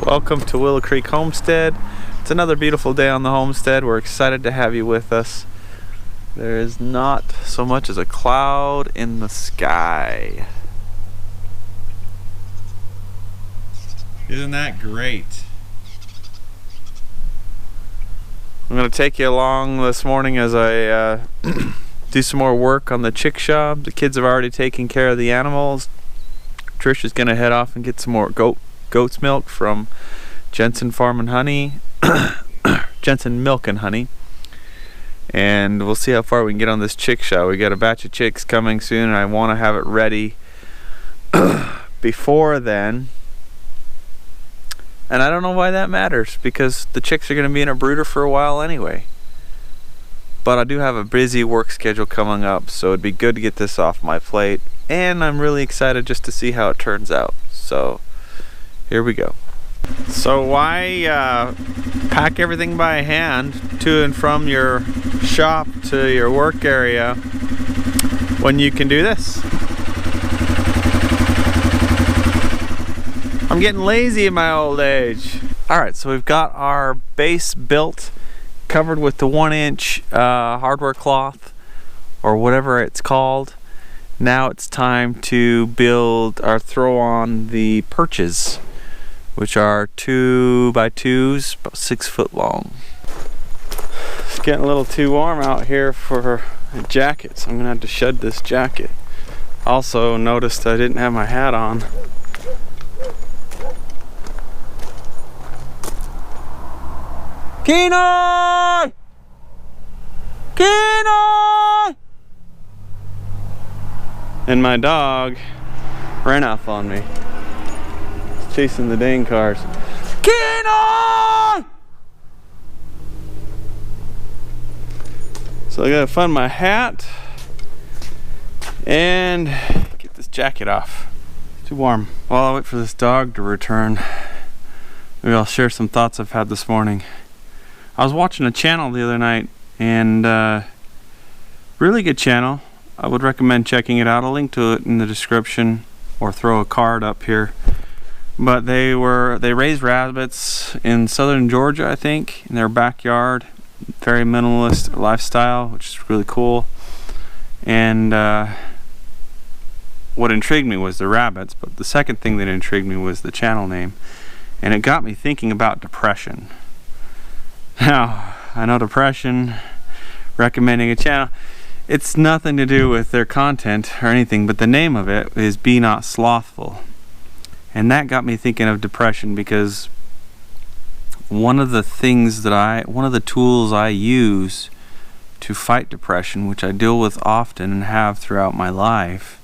Welcome to Willow Creek Homestead. It's another beautiful day on the homestead. We're excited to have you with us. There is not so much as a cloud in the sky. Isn't that great? I'm going to take you along this morning as I do some more work on the ChickShaw. The kids have already taken care of the animals. Trish is going to head off and get some more goat's milk from Jensen Farm and Honey, Jensen Milk and Honey, and we'll see how far we can get on this ChickShaw. We got a batch of chicks coming soon, and I want to have it ready before then. And I don't know why that matters, because the chicks are going to be in a brooder for a while anyway. But I do have a busy work schedule coming up, so it'd be good to get this off my plate, and I'm really excited just to see how it turns out. So here we go. So why pack everything by hand to and from your shop to your work area when you can do this? I'm getting lazy in my old age. Alright, so we've got our base built, covered with the 1-inch hardware cloth, or whatever it's called. Now it's time to build or throw on the perches, which are 2x2s, about 6 foot long. It's getting a little too warm out here for a jacket, so I'm gonna have to shed this jacket. Also noticed I didn't have my hat on. Keenan! Keenan! And my dog ran off on me. Chasing the dang cars. Keenan! So I gotta find my hat and get this jacket off. It's too warm. While I wait for this dog to return, maybe I'll share some thoughts I've had this morning. I was watching a channel the other night, and really good channel. I would recommend checking it out. I'll link to it in the description or throw a card up here. But they raised rabbits in southern Georgia, I think, in their backyard. Very minimalist lifestyle, which is really cool. And what intrigued me was the rabbits, but the second thing that intrigued me was the channel name. And it got me thinking about depression. Now, I know depression, recommending a channel, it's nothing to do with their content or anything, but the name of it is Be Not Slothful. And that got me thinking of depression, because one of the tools I use to fight depression, which I deal with often and have throughout my life,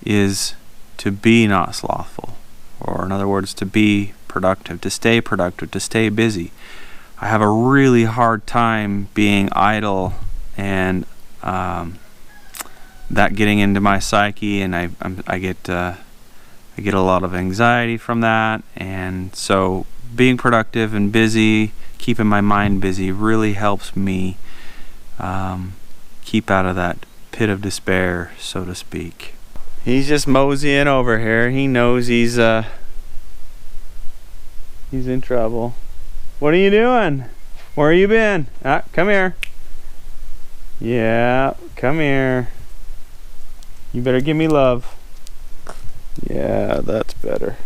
is to be not slothful. Or in other words, to be productive, to stay busy. I have a really hard time being idle, and that getting into my psyche, and I get a lot of anxiety from that. And so being productive and busy, keeping my mind busy, really helps me keep out of that pit of despair, so to speak. He's just moseying over here. He knows he's in trouble. What are you doing? Where you been? Ah, come here. Yeah, come here. You better give me love. Yeah, that's better.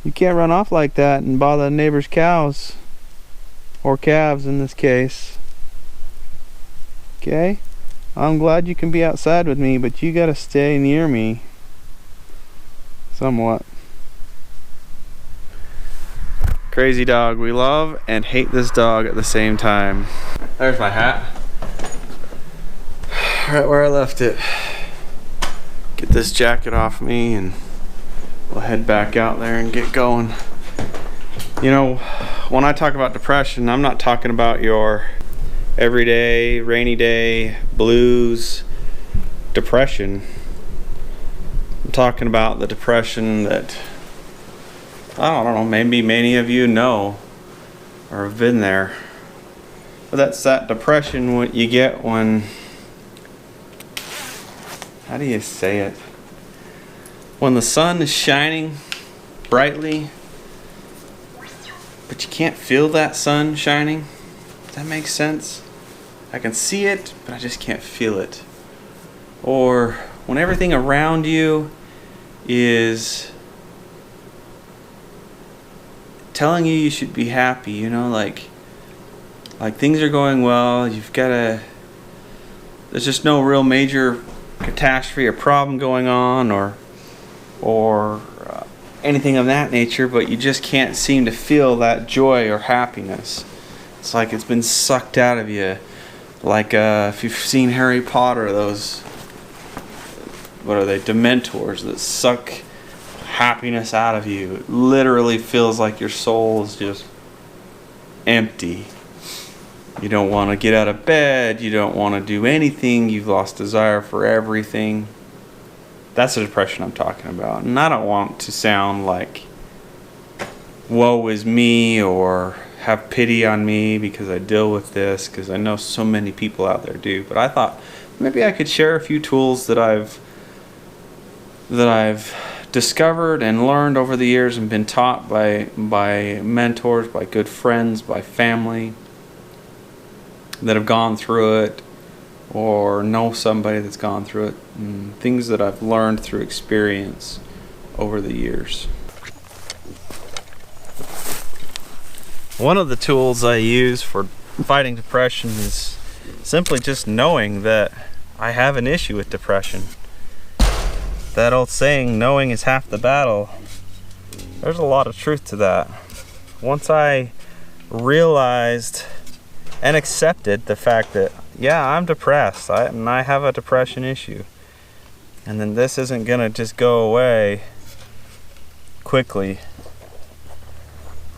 You can't run off like that and bother the neighbor's cows. Or calves in this case. Okay? I'm glad you can be outside with me, but you gotta stay near me. Somewhat. Crazy dog. We love and hate this dog at the same time. There's my hat. Right where I left it. Get this jacket off me and we'll head back out there and get going. You know, when I talk about depression, I'm not talking about your everyday, rainy day, blues depression. I'm talking about the depression that, I don't know, maybe many of you know or have been there. But that's that depression what you get when, how do you say it? When the sun is shining brightly but you can't feel that sun shining. Does that make sense? I can see it, but I just can't feel it. Or when everything around you is telling you should be happy, you know, like things are going well, there's just no real major catastrophe or problem going on, or anything of that nature, but you just can't seem to feel that joy or happiness. It's like it's been sucked out of you. Like if you've seen Harry Potter, those, what are they, Dementors that suck happiness out of you. It literally feels like your soul is just empty. You don't want to get out of bed, you don't want to do anything, you've lost desire for everything. That's the depression I'm talking about. And I don't want to sound like woe is me or have pity on me because I deal with this, because I know so many people out there do. But I thought maybe I could share a few tools that I've discovered and learned over the years and been taught by mentors, by good friends, by family that have gone through it or know somebody that's gone through it, and things that I've learned through experience over the years. One of the tools I use for fighting depression is simply just knowing that I have an issue with depression. That old saying, knowing is half the battle, there's a lot of truth to that. Once I realized and accepted the fact that, yeah, I'm depressed, and I have a depression issue, and then this isn't gonna just go away quickly,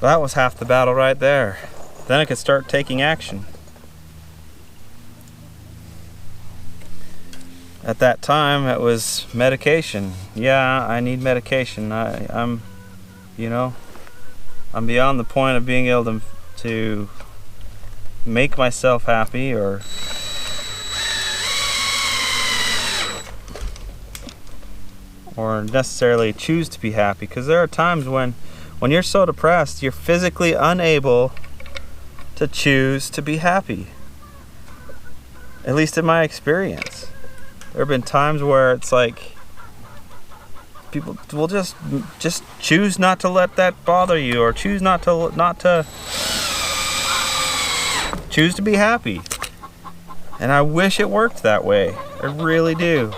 that was half the battle right there. Then I could start taking action. At that time, it was medication. Yeah, I need medication. I'm beyond the point of being able to make myself happy or necessarily choose to be happy. Because there are times when you're so depressed, you're physically unable to choose to be happy. At least in my experience. There have been times where it's like people will just choose not to let that bother you, or choose not to choose to be happy. And I wish it worked that way. I really do.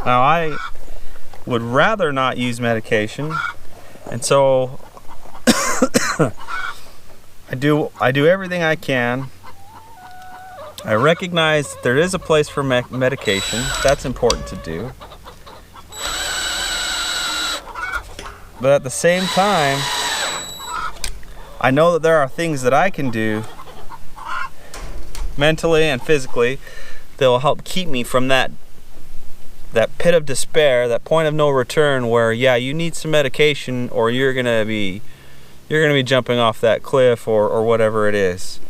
Now I would rather not use medication, and so I do everything I can. I recognize that there is a place for medication. That's important to do. But at the same time, I know that there are things that I can do mentally and physically that will help keep me from that pit of despair, that point of no return where, yeah, you need some medication or you're gonna be jumping off that cliff or whatever it is.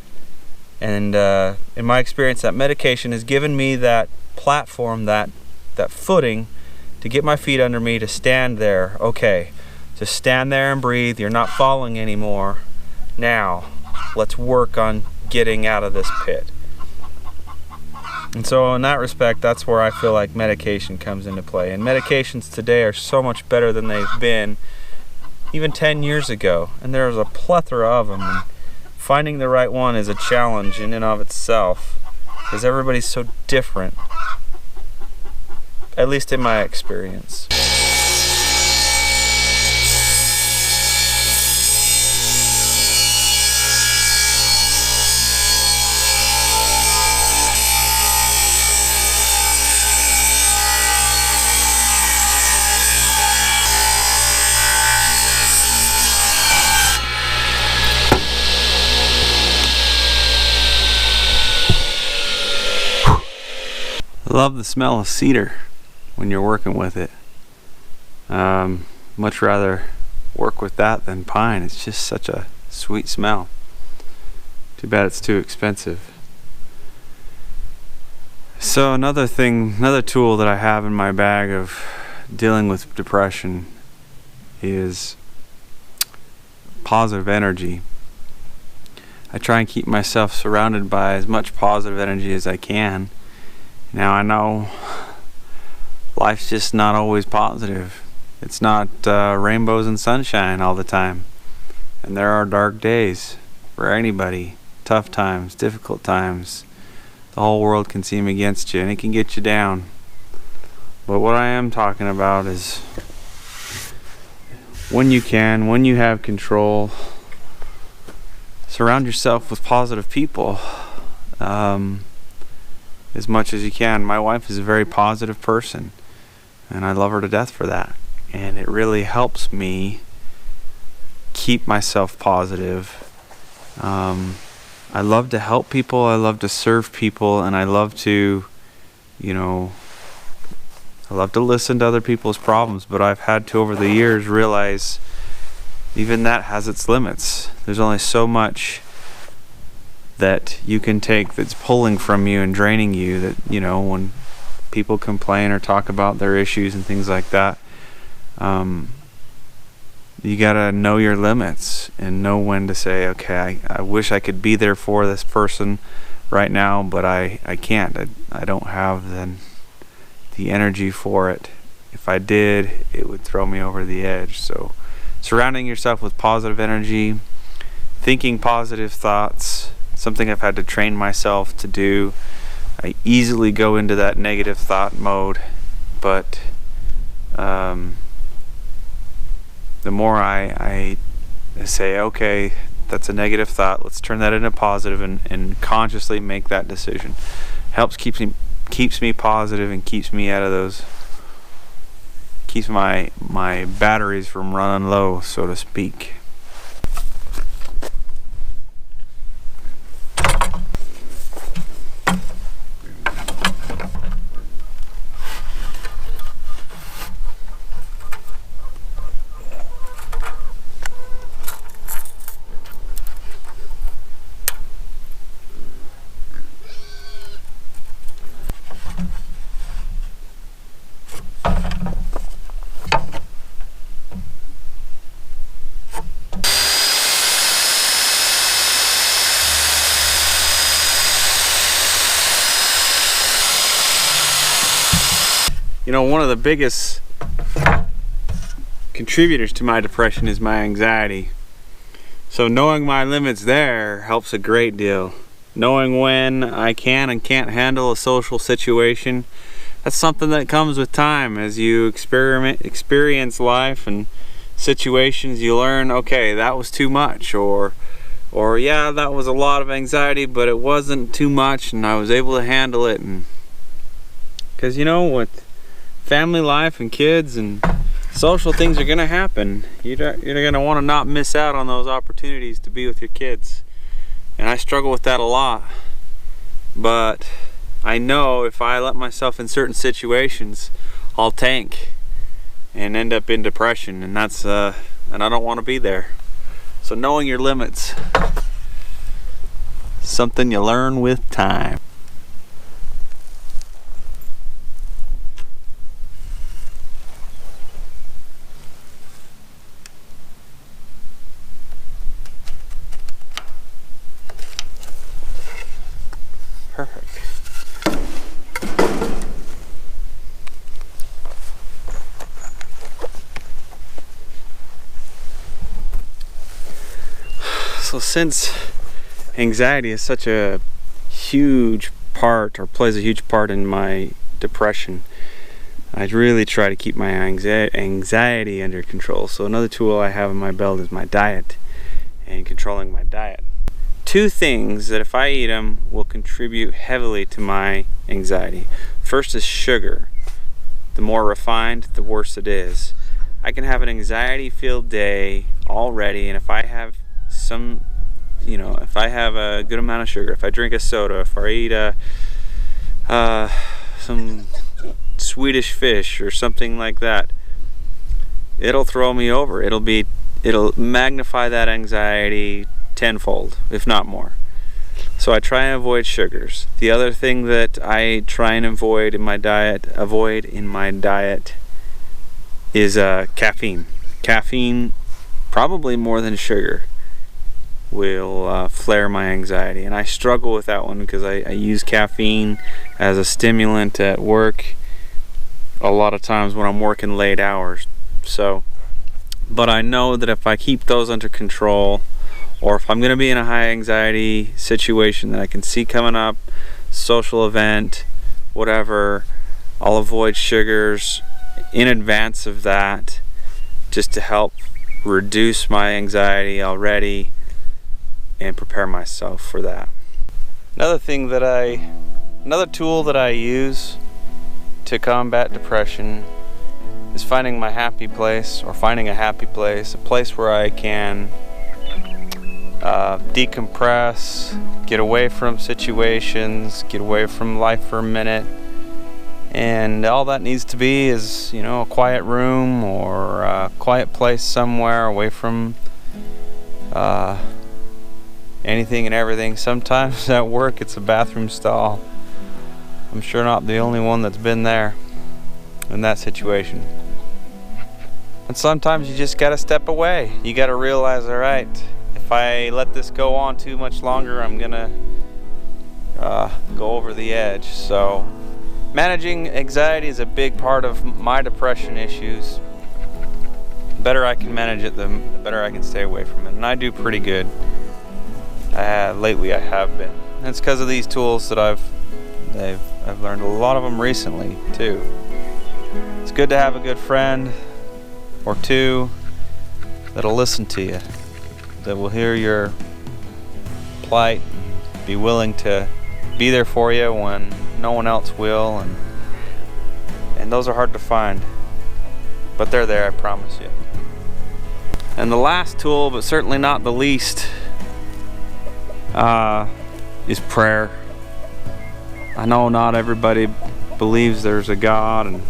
And in my experience, that medication has given me that platform, that footing to get my feet under me, to stand there. Okay, just stand there and breathe. You're not falling anymore. Now, let's work on getting out of this pit. And so in that respect, that's where I feel like medication comes into play. And medications today are so much better than they've been even 10 years ago. And there's a plethora of them. And finding the right one is a challenge in and of itself, because everybody's so different, at least in my experience. I love the smell of cedar when you're working with it. Much rather work with that than pine. It's just such a sweet smell. Too bad it's too expensive. So another tool that I have in my bag of dealing with depression is positive energy. I try and keep myself surrounded by as much positive energy as I can. Now I know life's just not always positive. It's not rainbows and sunshine all the time. And there are dark days for anybody. Tough times, difficult times. The whole world can seem against you and it can get you down. But what I am talking about is when you have control, surround yourself with positive people as much as you can. My wife is a very positive person and I love her to death for that. And it really helps me keep myself positive. I love to help people, I love to serve people, and I love to, I love to listen to other people's problems, but I've had to, over the years, realize even that has its limits. There's only so much that you can take that's pulling from you and draining you, that, when people complain or talk about their issues and things like that, you gotta know your limits and know when to say, okay, I wish I could be there for this person right now, but I can't. I don't have the energy for it. If I did, it would throw me over the edge. So surrounding yourself with positive energy, thinking positive thoughts, something I've had to train myself to do. I easily go into that negative thought mode, but the more I say, okay, that's a negative thought, let's turn that into positive, and consciously make that decision. Helps keeps me positive and keeps me out of those, keeps my batteries from running low, so to speak. One of the biggest contributors to my depression is my anxiety. So knowing my limits there helps a great deal. Knowing when I can and can't handle a social situation, that's something that comes with time. As you experience life and situations, you learn, okay, that was too much, or yeah, that was a lot of anxiety, but it wasn't too much and I was able to handle it. And because with family life and kids and social things are gonna happen, you're gonna want to not miss out on those opportunities to be with your kids. And I struggle with that a lot, but I know if I let myself in certain situations, I'll tank and end up in depression, and that's and I don't want to be there. So knowing your limits, something you learn with time. Perfect. So since anxiety is such a huge part, or plays a huge part in my depression, I really try to keep my anxiety under control. So another tool I have in my belt is my diet and controlling my diet. Two things that if I eat them will contribute heavily to my anxiety. First is sugar. The more refined, the worse it is. I can have an anxiety-filled day already, and if I have if I have a good amount of sugar, if I drink a soda, if I eat some Swedish fish or something like that, it'll throw me over. It'll magnify that anxiety tenfold, if not more. So I try and avoid sugars. The other thing that I try and avoid in my diet is caffeine. Caffeine, probably more than sugar, will flare my anxiety, and I struggle with that one because I use caffeine as a stimulant at work a lot of times when I'm working late hours. So, but I know that if I keep those under control, or if I'm going to be in a high anxiety situation that I can see coming up, social event, whatever, I'll avoid sugars in advance of that, just to help reduce my anxiety already and prepare myself for that. Another tool that I use to combat depression is finding my happy place, or finding a happy place, a place where I can decompress, get away from situations, get away from life for a minute. And all that needs to be is, a quiet room or a quiet place somewhere away from anything and everything. Sometimes at work it's a bathroom stall. I'm sure not the only one that's been there in that situation. And sometimes you just gotta step away. You gotta realize, alright, if I let this go on too much longer, I'm gonna go over the edge. So managing anxiety is a big part of my depression issues. The better I can manage it, the better I can stay away from it. And I do pretty good. Lately I have been. And it's because of these tools that I've learned a lot of them recently too. It's good to have a good friend or two that'll listen to you, that will hear your plight, be willing to be there for you when no one else will, and those are hard to find, but they're there, I promise you. And the last tool, but certainly not the least, is prayer. I know not everybody believes there's a God, and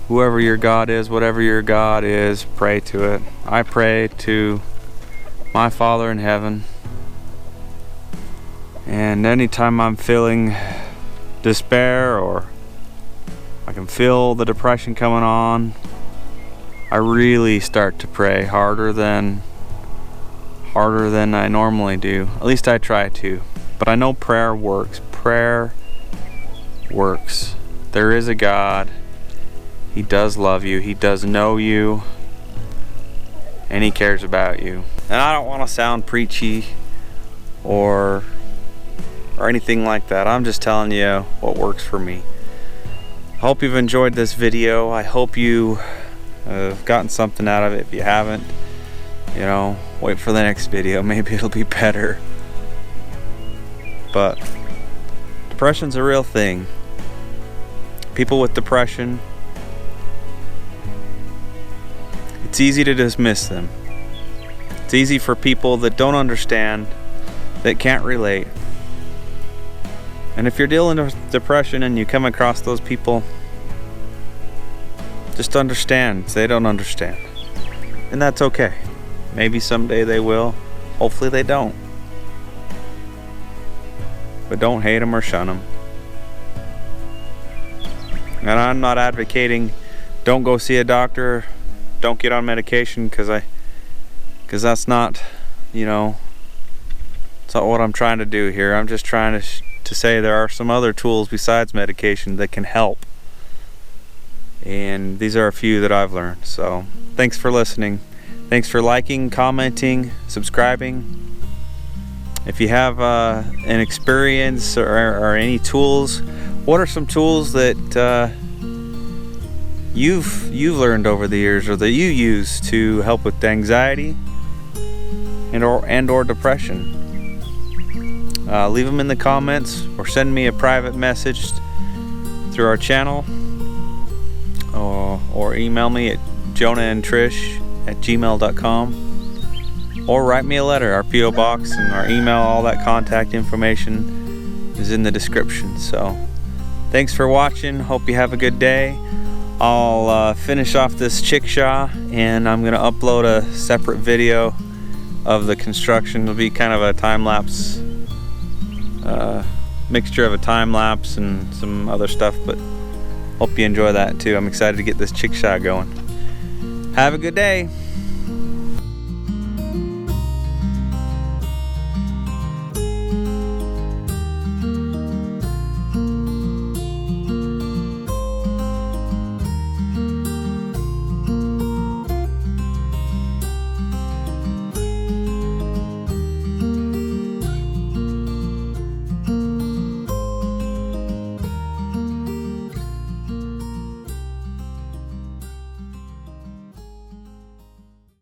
whoever your God is, whatever your God is, pray to it. I pray to my Father in heaven, and anytime I'm feeling despair, or I can feel the depression coming on, I really start to pray harder than I normally do. At least I try to. But I know prayer works. Prayer works. There is a God. He does love you. He does know you. And He cares about you. And I don't want to sound preachy or anything like that. I'm just telling you what works for me. I hope you've enjoyed this video. I hope you have gotten something out of it. If you haven't, wait for the next video. Maybe it'll be better. But depression's a real thing. People with depression, it's easy to dismiss them. It's easy for people that don't understand, that can't relate. And if you're dealing with depression and you come across those people, just understand they don't understand. And that's okay. Maybe someday they will. Hopefully they don't. But don't hate them or shun them. And I'm not advocating don't go see a doctor, don't get on medication, because that's not, it's not what I'm trying to do here. I'm just trying to say there are some other tools besides medication that can help. And these are a few that I've learned. So thanks for listening. Thanks for liking, commenting, subscribing. If you have an experience or any tools, what are some tools that you've learned over the years, or that you use to help with anxiety and or depression? Leave them in the comments, or send me a private message through our channel, or email me at jonahandtrish@gmail.com. Or write me a letter. Our P.O. box and our email, all that contact information is in the description. So thanks for watching. Hope you have a good day. I'll finish off this ChickShaw, and I'm going to upload a separate video of the construction. It'll be kind of a time-lapse, mixture of a time-lapse and some other stuff, but hope you enjoy that too. I'm excited to get this ChickShaw going. Have a good day.